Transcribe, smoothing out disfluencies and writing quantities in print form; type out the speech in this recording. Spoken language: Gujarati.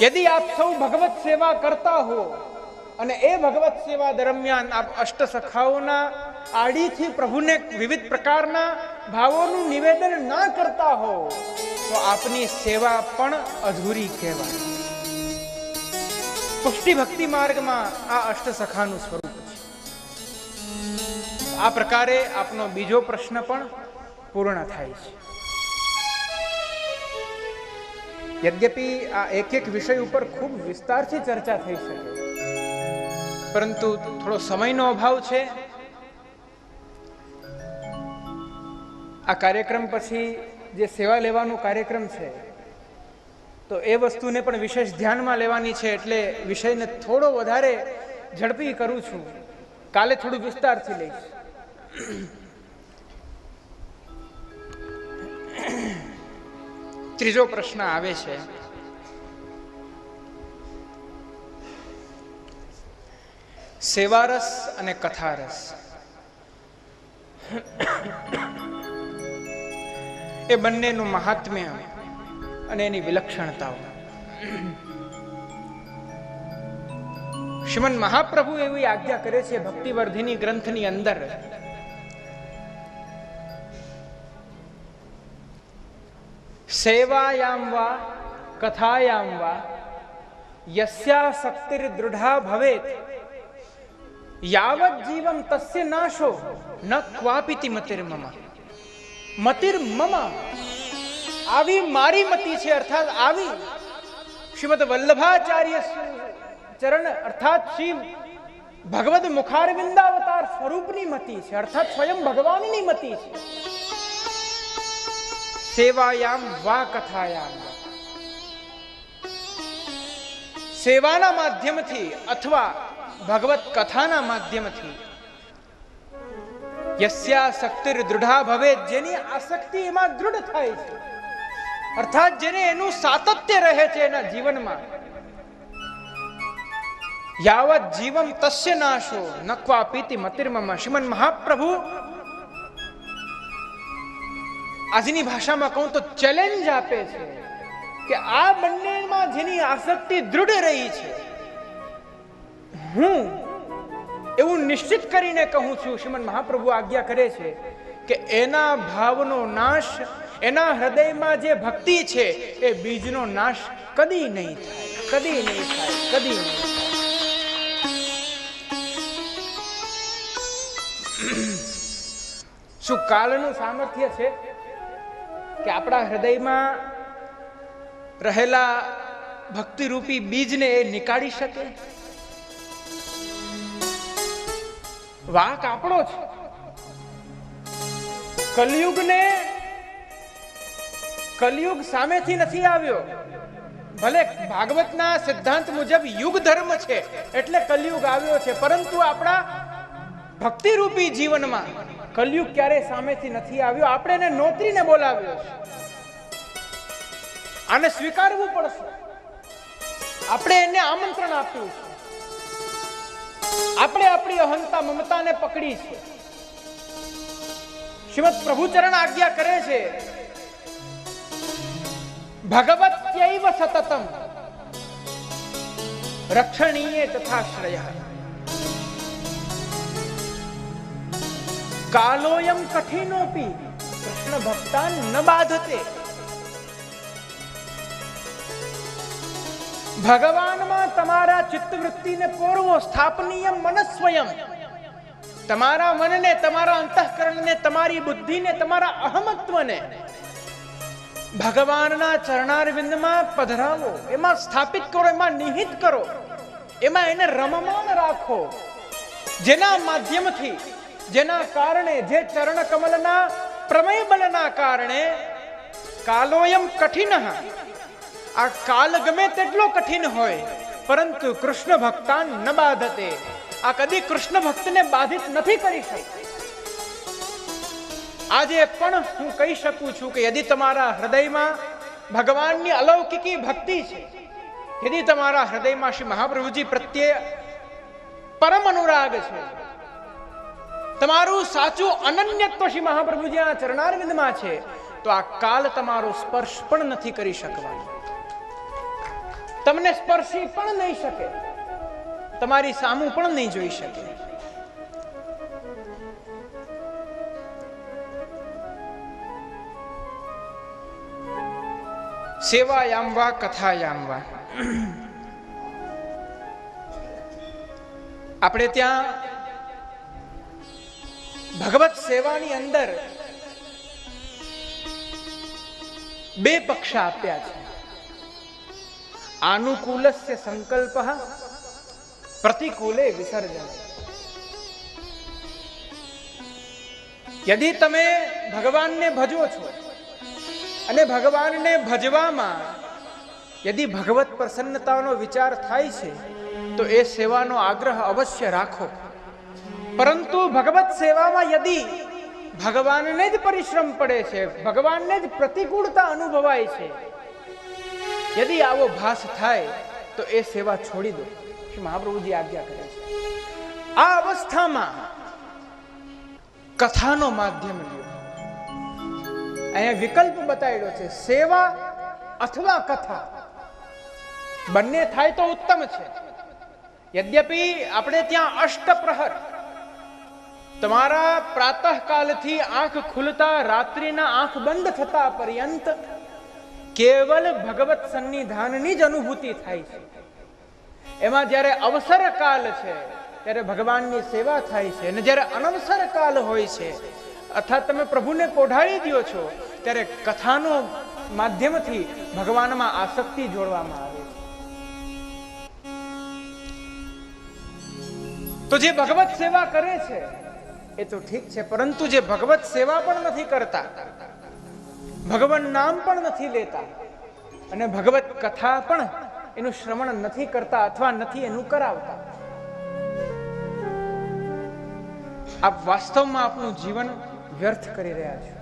यदि आप સૌ ભગવત સેવા કરતા હો અને એ ભગવત સેવા દરમિયાન આપ અષ્ટ સખાઓના આડીથી પ્રભુને વિવિધ પ્રકારના ભાવોનું નિવેદન ના કરતા હો તો આપની સેવા પણ અધૂરી કહેવાય. પુષ્ટિ ભક્તિ માર્ગમાં આ અષ્ટ સખાનું સ્વરૂપ છે. આ પ્રકારે આપનો બીજો પ્રશ્ન પણ પૂર્ણ થાય છે. યદ્યપિ આ એક એક વિષય ઉપર ખૂબ વિસ્તારથી ચર્ચા થઈ શકે, પરંતુ થોડો સમયનો અભાવ છે. આ કાર્યક્રમ પછી જે સેવા લેવાનો કાર્યક્રમ છે તો એ વસ્તુને પણ વિશેષ ધ્યાનમાં લેવાની છે, એટલે વિષયને થોડો વધારે ઝડપી કરું છું. કાલે થોડું વિસ્તારથી લઈશ. ત્રીજો પ્રશ્ન આવે છે, સેવારસ અને કથારસ એ બંનેનું મહાત્મ્ય અને એની વિલક્ષણતાઓ. શ્રીમદ મહાપ્રભુ એવી આજ્ઞા કરે છે ભક્તિવર્ધિની ગ્રંથની અંદર, સેવાયામ વા કથાયામ વા યસ્યા શક્તિર દૃઢા ભવેત યાવત જીવમ તસ્ય નાશો ન ક્વાપિતિ મતિર્મમ. મતિર્મમ આવી મારી મતિ છે, અર્થાત આવી શ્રીમદ વલ્લભાચાર્ય ચરણ અર્થાત શ્રી ભગવદ મુખારવિંદાવતાર સ્વરૂપની મતિ છે, અર્થાત સ્વયં ભગવાનની મતિ છે. સેવાયામ વા કથાયામ, સેવાના માધ્યમથી અથવા ભગવત કથાના માધ્યમથી યસ્યા શક્તિર દૃઢા ભવે, જેની આસક્તિ એમાં દૃઢ થાય છે, અર્થાત જેને એનું સાતત્ય રહે છે એના જીવનમાં, યાવત જીવમ તસ્ય નાશો ન ક્વાપિતિ મતિર્મમ. શ્રીમદ મહાપ્રભુ આજની ભાષામાં કહું તો ચેલેન્જ આપે છે કે આ બંનેમાં જેની આસક્તિ દૃઢ રહી છે, હું એવું નિશ્ચિત કરીને કહું છું, શ્રીમદ મહાપ્રભુ આજ્ઞા કરે છે કે એના ભાવનો નાશ, એના હૃદયમાં જે ભક્તિ છે એ બીજનો નાશ કદી નહીં થાય, કદી નહીં થાય, કદી નહીં થાય. શું કાળનું સામર્થ્ય છે કે આપણા હૃદયમાં રહેલા ભક્તિરૂપી બીજને એ નીકાળી શકે? વાંક આપણો છે. કલયુગ સામેથી નથી આવ્યો. ભલે ભાગવતના સિદ્ધાંત મુજબ યુગ ધર્મ છે એટલે કલયુગ આવ્યો છે, પરંતુ આપણા ભક્તિરૂપી જીવનમાં કલયુગ ક્યારે સામેથી નથી આવ્યો. આપણે એને નોતરીને બોલાવ્યો છે. આને સ્વીકારવું પડશે. આપણે એને આમંત્રણ આપ્યું છે. આપણે આપણી અહંતા મમતાને પકડી છે. શ્રીમદ પ્રભુચરણ આજ્ઞા કરે છે, ભગવત્યૈવ સતતમ રક્ષણીય તથાશ્રયઃ કાલોયમ કઠિનોપી કૃષ્ણ ભક્તાન ન બાધતે. ભગવાનમાં તમારા ચિત્તવૃત્તિને પોરવો, સ્થાપનીય મનસ્વયં. તમારા મનને, તમારા અંતઃકરણને, તમારી બુદ્ધિને, તમારા અહમત્વને ભગવાનના ચરણારવિંદમાં પધરાવો, એમાં સ્થાપિત કરો, એમાં નિહિત કરો, એમાં એને રમમાન રાખો, જેના માધ્યમથી, જેના કારણે, જે ચરણ કમલના પ્રમેય બલના કારણે કાલોયમ કઠિન, આ કાલ ગમે તેટલો કઠિન હોય પરંતુ કૃષ્ણ ભક્તાન ન બાધતે, આ કદી કૃષ્ણ ભક્તને બાધિત નથી કરી શકતી. આજે પણ હું કહી શકું છું કે યદિ તમારા હૃદયમાં ભગવાનની અલૌકિકી ભક્તિ છે, યદિ તમારા હૃદયમાં શ્રી મહાપ્રભુજી પ્રત્યે પરમ અનુરાગ છે, તમારું સાચું અનન્યત્વ શ્રી મહાપ્રભુજીના ચરણારવિંદમાં છે, તો આ કાલ તમારો સ્પર્શ પણ નથી કરી શકવાનો. તમને સ્પર્શી પણ નહીં શકે, તમારી સામું પણ નહીં જોઈ શકે. સેવાયામ વા કથાયામ વા, આપણે ત્યાં ભગવત સેવાની અંદર બે પક્ષ આપ્યા છે. આનુકૂલસ્ય સંકલ્પ, પ્રતિકૂલે વિસર્જન. યદિ તમે ભગવાનને ભજો છો અને ભગવાનને ભજવામાં યદિ ભગવત પ્રસન્નતાનો વિચાર થાય છે તો એ સેવાનો આગ્રહ અવશ્ય રાખો. પરંતુ ભગવત સેવામાં યદિ ભગવાનને જ પરિશ્રમ પડે છે, ભગવાનને જ પ્રતિકૂળતા અનુભવાય છે, યદિ આવો ભાસ થાય તો એ સેવા છોડી દો, શ્રી મહાપ્રભુજી આજ્ઞા કરે છે. આ અવસ્થામાં કથાનો માધ્યમ લ્યો. અહીંયા વિકલ્પ બતાવેલો છે, સેવા અથવા કથા. બંને થાય તો ઉત્તમ છે. યદ્યપિ આપણે ત્યાં અષ્ટપ્રહર, તમારા પ્રાતઃકાલથી આંખ ખુલતા રાત્રિના આંખ બંધ થતા પર્યંત કેવલ ભગવત સન્નિધાનની જ અનુભૂતિ થાય છે. એમાં જ્યારે અવસર કાલ છે ત્યારે ભગવાનની સેવા થાય છે, અને જ્યારે અનવસર કાલ હોય છે અર્થાત તમે પ્રભુને પોઢાડી દો છો ત્યારે કથાનો માધ્યમથી ભગવાનમાં આસક્તિ જોડવામાં આવે છે. તો જે ભગવત સેવા કરે છે એ તો ઠીક છે, પરંતુ જે ભગવત સેવા પણ નથી કરતા, ભગવાન નામ પણ નથી લેતા અને ભગવત કથા પણ એનું શ્રવણ નથી કરતા અથવા નથી એનું કરાવતા, આપ વાસ્તવમાં આપનું જીવન વ્યર્થ કરી રહ્યા છો.